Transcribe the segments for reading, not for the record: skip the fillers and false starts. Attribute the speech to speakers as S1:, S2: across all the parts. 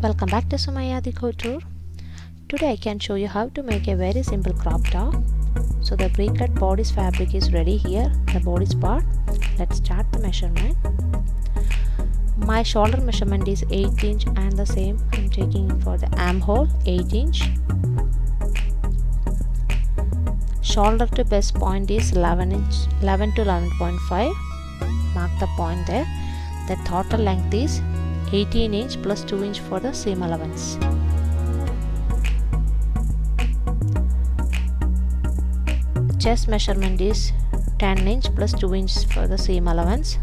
S1: Welcome back to Sumaya De Couture. Today I can show you how to make a very simple crop top. So the pre-cut bodice fabric is ready here, the bodice part. Let's start the measurement. My shoulder measurement is 8 inch and the same I'm taking for the armhole 8 inch. Shoulder to best point is 11 to 11.5. Mark the point there. The total length is 18 inch plus 2 inch for the seam allowance. Chest measurement is 10 inch plus 2 inch for the seam allowance.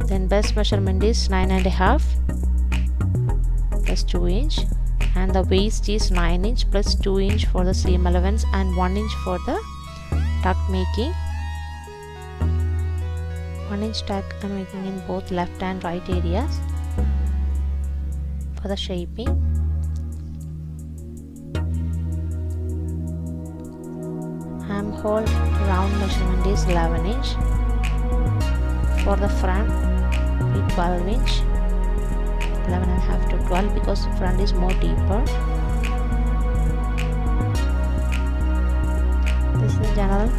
S1: Then best measurement is 9.5 plus 2 inch, and the waist is 9 inch plus 2 inch for the seam allowance and 1 inch for the tuck making. 1 inch tuck I'm making in both left and right areas for the shaping. Armhole round measurement is 11 inch. For the front, 12 inch. 11.5 to 12 because the front is more deeper. This is the general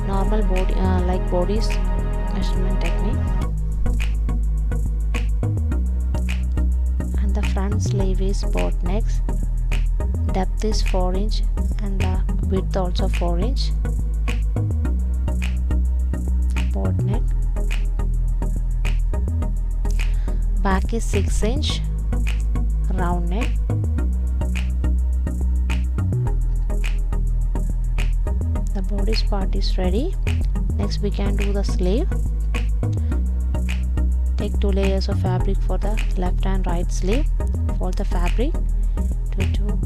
S1: normal body bodice measurement technique. And the front sleeve is boat necks. Depth is 4 inch and the width also 4 inch. Boat neck. Back is 6 inch. Round neck. The bodice part is ready. Next we can do the sleeve. Take 2 layers of fabric for the left and right sleeve. Fold the fabric to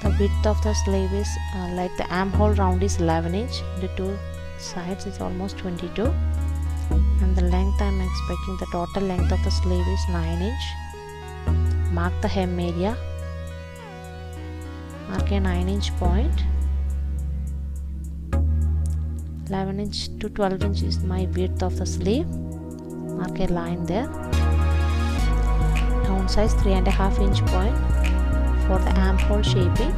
S1: the width of the sleeve is like the armhole round is 11 inch. The two sides is almost 22, and the length I am expecting the total length of the sleeve is 9 inch. Mark the hem area. Mark a 9 inch point. 11 inch to 12 inch is my width of the sleeve. Mark a line there. Down size 3.5 inch point for the armhole shaping.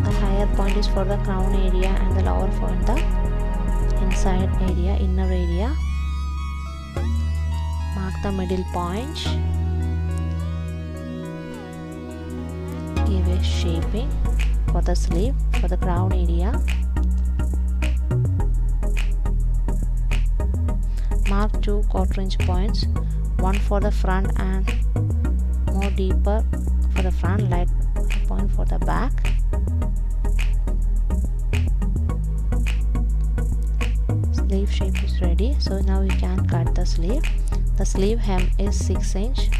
S1: The higher point is for the crown area and the lower point the inside area, inner area. Mark the middle point. Give a shaping for the sleeve for the crown area. Mark 2 1/4 inch points, one for the front and more deeper for the front, light point for the back. Sleeve shape is ready, so now we can cut the sleeve. The sleeve hem is 6 inch.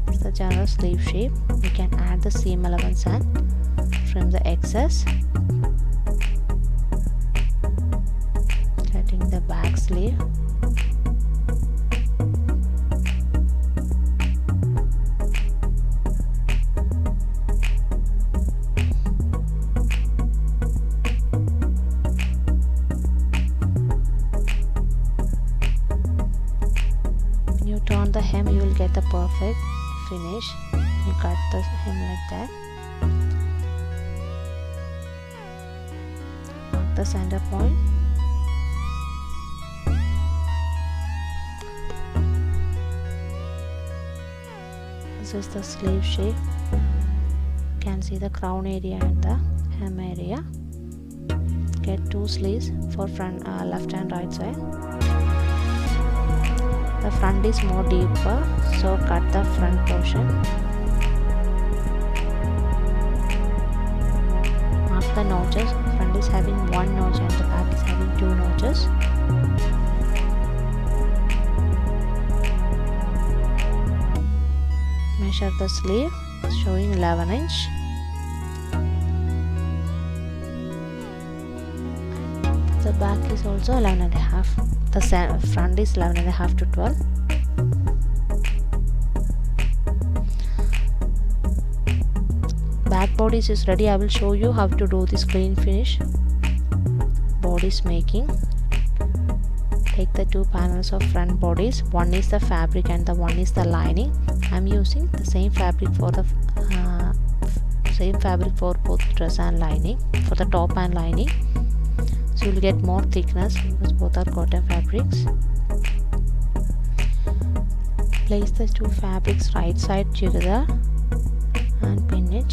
S1: It's the general sleeve shape. We can add the seam allowance and trim the excess. Cutting the back sleeve. When you turn the hem, you will get the perfect finish. You cut the hem like that. Mark the center point. This is the sleeve shape. You can see the crown area and the hem area. Get 2 sleeves for front, left and right side. The front is more deeper, so cut the front portion. Mark the notches. Front is having 1 notch and the back is having 2 notches. Measure the sleeve, showing 11 inch. The back is also 11.5. The front is 11.5 to 12. Back bodice is ready. I will show you how to do this clean finish bodice making. Take the two panels of front bodice. One is the fabric and the one is the lining. I'm using the same fabric for the both dress and lining, for the top and lining. So you'll get more thickness because both are cotton fabrics. Place the two fabrics right side together and pin it.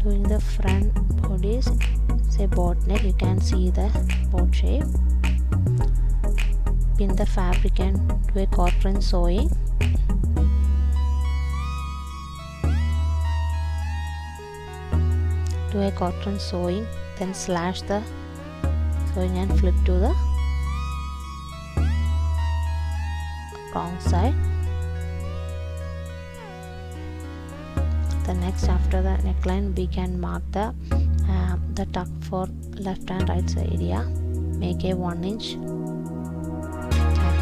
S1: Doing the front bodice, say boat neck, you can see the boat shape. Pin the fabric and do a quarter inch sewing. Do a quarter inch sewing, then slash the sewing and flip to the wrong side. The next, after the neckline, we can mark the tuck for left and right side area. Make a 1 inch tack.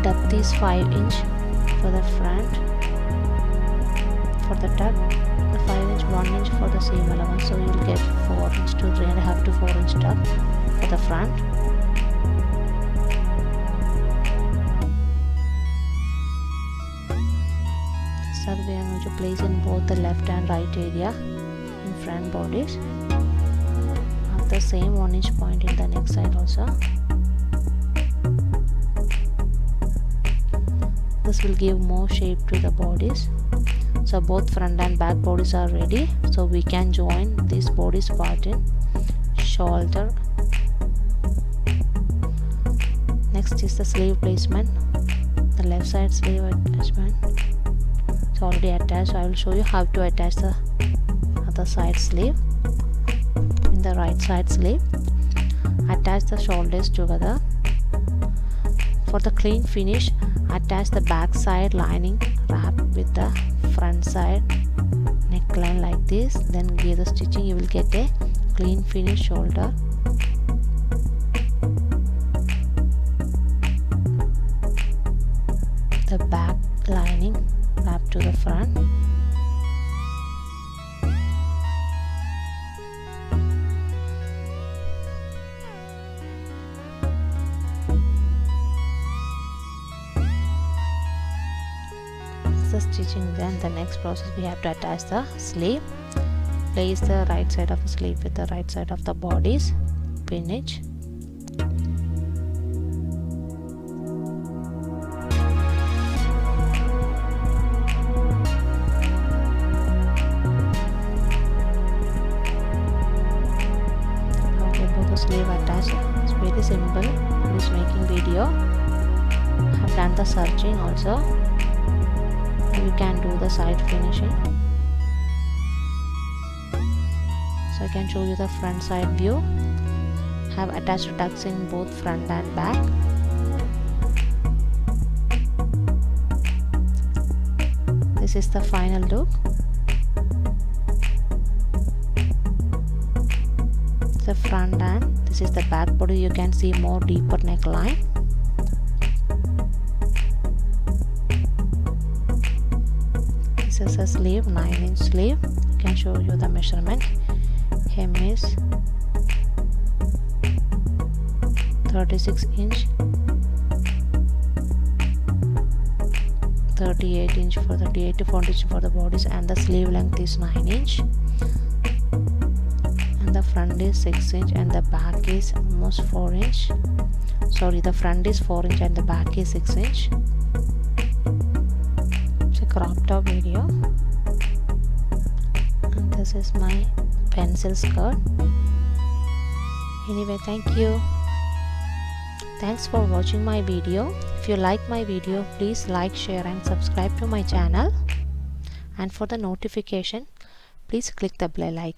S1: Depth is 5 inch for the front. For the tuck, the 5 inch, 1 inch for the seam allowance. So you'll get 4 inch to 3.5 to 4 inch tuck for the front. So we are going to place in both the left and right area in front bodies. Have the same 1 inch point in the neck side also. This will give more shape to the bodies. So both front and back bodies are ready. So we can join this bodice part in shoulder. Next is the sleeve placement. The left side sleeve attachment. It's already attached. So I will show you how to attach the other side sleeve. In the right side sleeve, attach the shoulders together. For the clean finish, attach the back side lining wrap with the front side neckline like this. Then give the stitching. You will get a clean finish shoulder. The back lining wrap to the front. The stitching. Then the next process, we have to attach the sleeve. Place the right side of the sleeve with the right side of the bodice. Pin it. Okay, both the sleeve attached. It's very simple. This making video. I have done the serging also. You can do the side finishing. So I can show you the front side view. Have attached tucks in both front and back. This is the final look. The front and this is the back body. You can see more deeper neckline. This is a sleeve, 9 inch sleeve. I can show you the measurement. Hem is 36 inch, 38 inch for the 38 to 40 inch for the bodies, and the sleeve length is 9 inch. And the front is 6 inch and the back is almost 4 inch. Sorry, the front is 4 inch and the back is 6 inch. Crop top video, and this is my pencil skirt. Anyway, thank you. Thanks for watching my video. If you like my video, please like, share and subscribe to my channel, and for the notification please click the bell icon.